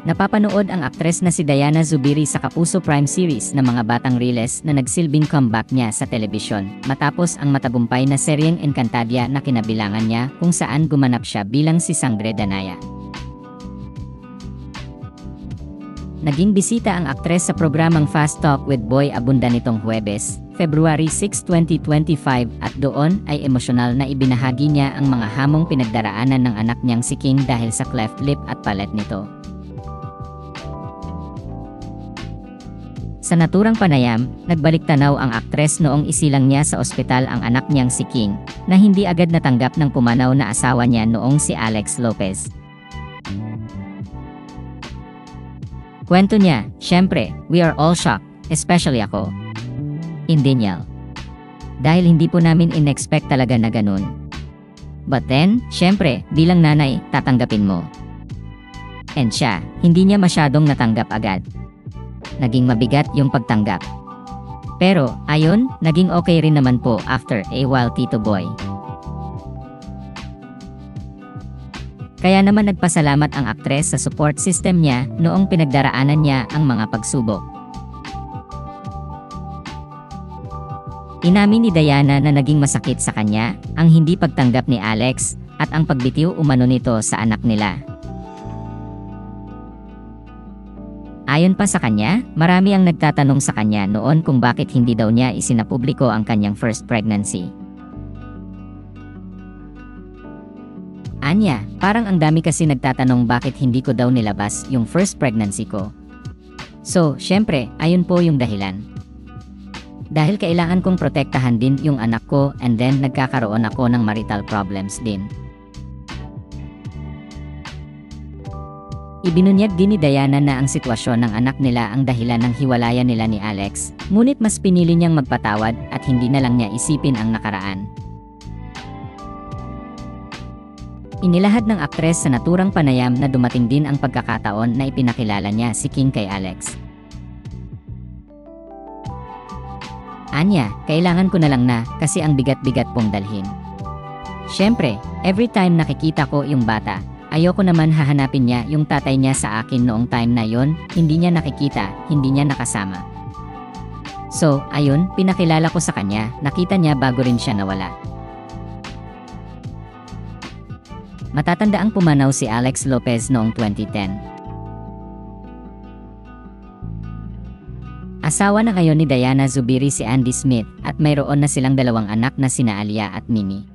Napapanood ang aktres na si Diana Zubiri sa Kapuso Prime series na mga batang Riles na nagsilbing comeback niya sa telebisyon matapos ang matagumpay na seryeng Encantadia na kinabilangan niya kung saan gumanap siya bilang si Sangre Danaya. Naging bisita ang aktres sa programang Fast Talk with Boy Abunda nitong Huwebes, February 6, 2025 at doon ay emosyonal na ibinahagi niya ang mga hamong pinagdaraanan ng anak niyang si King dahil sa cleft lip at palet nito. Sa naturang panayam, nagbalik tanaw ang aktres noong isilang niya sa ospital ang anak niyang si King, na hindi agad natanggap ng pumanaw na asawa niya noong si Alex Lopez. Kwento niya, "Syempre, we are all shocked, especially ako." In denial. Dahil hindi po namin in-expect talaga na ganun. But then, syempre, bilang nanay, tatanggapin mo. And siya, hindi niya masyadong natanggap agad. Naging mabigat yung pagtanggap. Pero, ayon, naging okay rin naman po after a while, Tito Boy. Kaya naman nagpasalamat ang aktres sa support system niya noong pinagdaraanan niya ang mga pagsubok. Inamin ni Diana na naging masakit sa kanya ang hindi pagtanggap ni Alex at ang pagbitiw umano nito sa anak nila. Ayon pa sa kanya, marami ang nagtatanong sa kanya noon kung bakit hindi daw niya isinapubliko ang kanyang first pregnancy. Anya, parang ang dami kasi nagtatanong bakit hindi ko daw nilabas yung first pregnancy ko. So, syempre, ayun po yung dahilan. Dahil kailangan kong protektahan din yung anak ko and then nagkakaroon ako ng marital problems din. Ibinunyag din ni Diana na ang sitwasyon ng anak nila ang dahilan ng hiwalayan nila ni Alex, ngunit mas pinili niyang magpatawad at hindi na lang niya isipin ang nakaraan. Inilahad ng aktres sa naturang panayam na dumating din ang pagkakataon na ipinakilala niya si King kay Alex. Anya, kailangan ko na lang na kasi ang bigat-bigat pong dalhin. Syempre, every time nakikita ko yung bata, ayoko naman hahanapin niya yung tatay niya sa akin noong time na yon, hindi niya nakikita, hindi niya nakasama. So, ayun, pinakilala ko sa kanya, nakita niya bago rin siya nawala. Matatandaang pumanaw si Alex Lopez noong 2010. Asawa na ngayon ni Diana Zubiri si Andy Smith at mayroon na silang 2 anak na sina Alia at Mimi.